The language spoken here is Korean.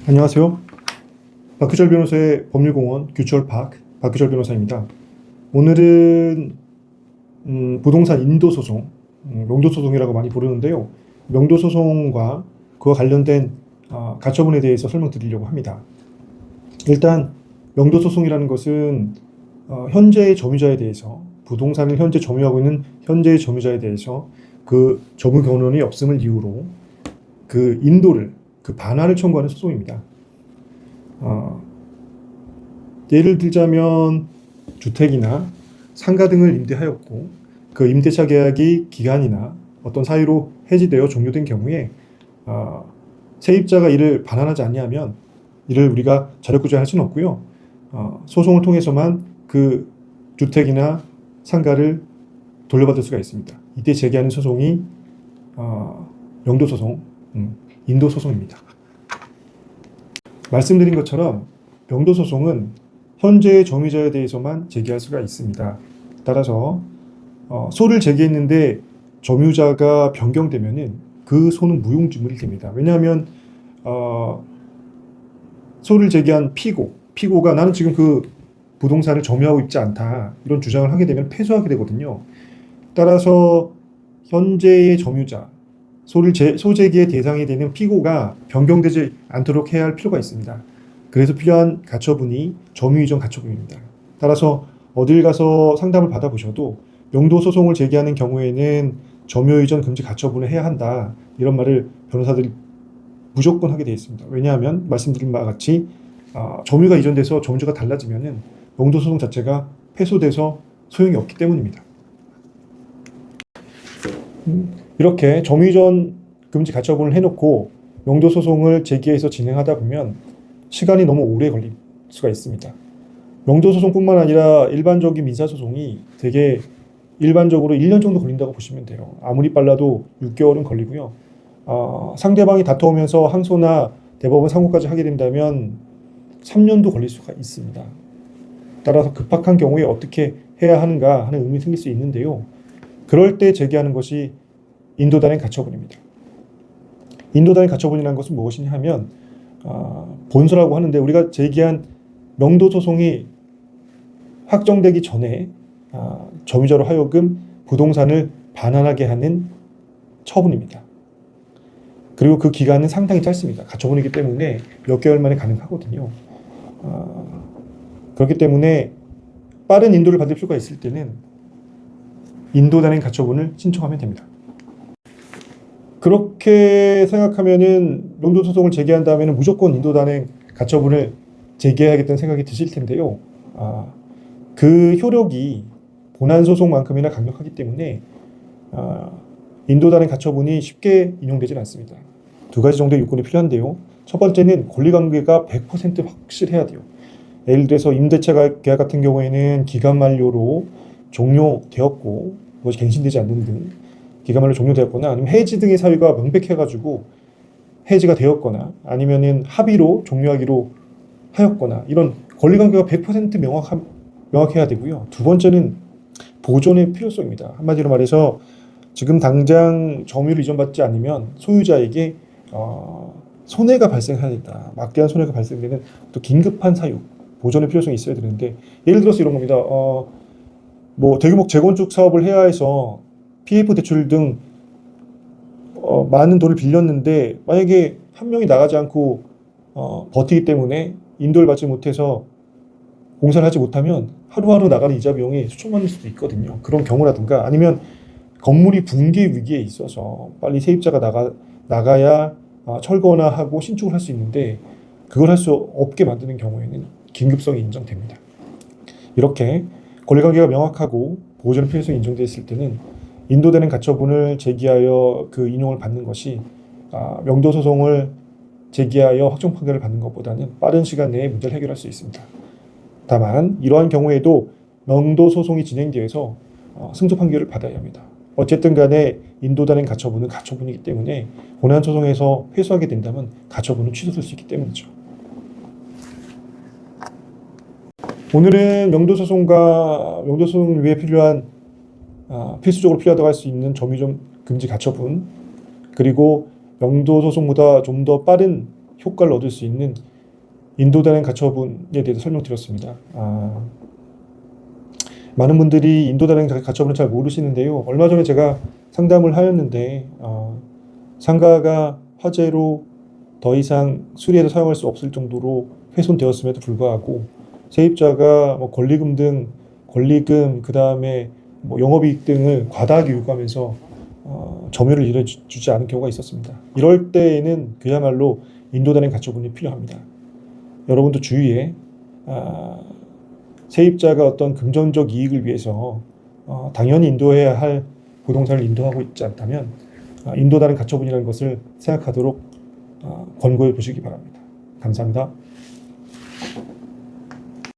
안녕하세요. 박규철 변호사의 법률공원 규철박 박규철 변호사입니다. 오늘은 부동산 인도소송, 명도소송이라고 많이 부르는데요. 명도소송과 그와 관련된 가처분에 대해서 설명드리려고 합니다. 일단 명도소송이라는 것은 현재의 점유자에 대해서, 부동산을 현재 점유하고 있는 현재의 점유자에 대해서 그 점유 권한이 없음을 이유로 그 인도를, 그 반환을 청구하는 소송입니다. 예를 들자면 주택이나 상가 등을 임대하였고 그 임대차 계약이 기간이나 어떤 사유로 해지되어 종료된 경우에 세입자가 이를 반환하지 아니하면 이를 우리가 자력구제할 수는 없고요. 소송을 통해서만 그 주택이나 상가를 돌려받을 수가 있습니다. 이때 제기하는 소송이 명도소송, 인도소송입니다. 말씀드린 것처럼 명도소송은 현재의 점유자에 대해서만 제기할 수가 있습니다. 따라서 소를 제기했는데 점유자가 변경되면은 그 소는 무용지물이 됩니다. 왜냐하면 소를 제기한 피고가 나는 지금 그 부동산을 점유하고 있지 않다, 이런 주장을 하게 되면 패소하게 되거든요. 따라서 현재의 점유자, 소제기의 대상이 되는 피고가 변경되지 않도록 해야 할 필요가 있습니다. 그래서 필요한 가처분이 점유이전 가처분입니다. 따라서 어딜 가서 상담을 받아보셔도 명도소송을 제기하는 경우에는 점유이전 금지 가처분을 해야 한다, 이런 말을 변호사들이 무조건 하게 되어 있습니다. 왜냐하면 말씀드린 바와 같이 점유가 이전돼서 점유자가 달라지면은 명도소송 자체가 패소돼서 소용이 없기 때문입니다. 이렇게 점유이전 금지 가처분을 해놓고 명도소송을 제기해서 진행하다 보면 시간이 너무 오래 걸릴 수가 있습니다. 명도소송뿐만 아니라 일반적인 민사소송이 되게 일반적으로 1년 정도 걸린다고 보시면 돼요. 아무리 빨라도 6개월은 걸리고요. 상대방이 다투면서 항소나 대법원 상고까지 하게 된다면 3년도 걸릴 수가 있습니다. 따라서 급박한 경우에 어떻게 해야 하는가 하는 의문이 생길 수 있는데요. 그럴 때 제기하는 것이 인도단행 가처분입니다. 인도단행 가처분이라는 것은 무엇이냐 하면 본소라고 하는데, 우리가 제기한 명도소송이 확정되기 전에 점유자로 하여금 부동산을 반환하게 하는 처분입니다. 그리고 그 기간은 상당히 짧습니다. 가처분이기 때문에 몇 개월 만에 가능하거든요. 그렇기 때문에 빠른 인도를 받을 필요가 있을 때는 인도단행 가처분을 신청하면 됩니다. 그렇게 생각하면은 명도소송을 제기한 다음에는 무조건 인도단행 가처분을 제기해야겠다는 생각이 드실 텐데요. 그 효력이 본안소송만큼이나 강력하기 때문에 인도단행 가처분이 쉽게 인용되지는 않습니다. 두 가지 정도의 요건이 필요한데요. 첫 번째는 권리관계가 100% 확실해야 돼요. 예를 들어서 임대차 계약 같은 경우에는 기간 만료로 종료되었고 그것이 갱신되지 않는 등 기간 만료 종료되었거나, 아니면 해지 등의 사유가 명백해가지고 해지가 되었거나, 아니면은 합의로 종료하기로 하였거나, 이런 권리관계가 100% 명확해야 되고요. 두 번째는 보존의 필요성입니다. 한마디로 말해서 지금 당장 점유를 이전받지 않으면 소유자에게 손해가 발생해야 된다. 막대한 손해가 발생되는 또 긴급한 사유, 보존의 필요성이 있어야 되는데, 예를 들어서 이런 겁니다. 대규모 재건축 사업을 해야 해서 PF 대출 등 많은 돈을 빌렸는데, 만약에 한 명이 나가지 않고 버티기 때문에 인도를 받지 못해서 공사를 하지 못하면 하루하루 나가는 이자 비용이 수천만 원일 수도 있거든요. 그런 경우라든가, 아니면 건물이 붕괴 위기에 있어서 빨리 세입자가 나가야 철거나 하고 신축을 할 수 있는데 그걸 할 수 없게 만드는 경우에는 긴급성이 인정됩니다. 이렇게 권리관계가 명확하고 보존의 필요성이 인정되었을 때는 인도되는 가처분을 제기하여 그 인용을 받는 것이 명도소송을 제기하여 확정 판결을 받는 것보다는 빠른 시간 내에 문제를 해결할 수 있습니다. 다만 이러한 경우에도 명도소송이 진행되어서 승소 판결을 받아야 합니다. 어쨌든 간에 인도단행 가처분은 가처분이기 때문에 본안소송에서 회수하게 된다면 가처분은 취소될 수 있기 때문이죠. 오늘은 명도소송을 위해 필요한 필수적으로 필요하다고 할 수 있는 점유이전 금지 가처분, 그리고 명도소송보다 좀 더 빠른 효과를 얻을 수 있는 인도단행 가처분에 대해서 설명드렸습니다. 많은 분들이 인도단행 가처분을 잘 모르시는데요. 얼마 전에 제가 상담을 하였는데 상가가 화재로 더 이상 수리해서 사용할 수 없을 정도로 훼손되었음에도 불구하고 세입자가 뭐 권리금 그 다음에 뭐 영업이익 등을 과다하게 요구하면서 점유를 이뤄주지 않은 경우가 있었습니다. 이럴 때에는 그야말로 인도단행 가처분이 필요합니다. 여러분도 주위에 세입자가 어떤 금전적 이익을 위해서 당연히 인도해야 할 부동산을 인도하고 있지 않다면 인도단행 가처분이라는 것을 생각하도록 권고해 보시기 바랍니다. 감사합니다.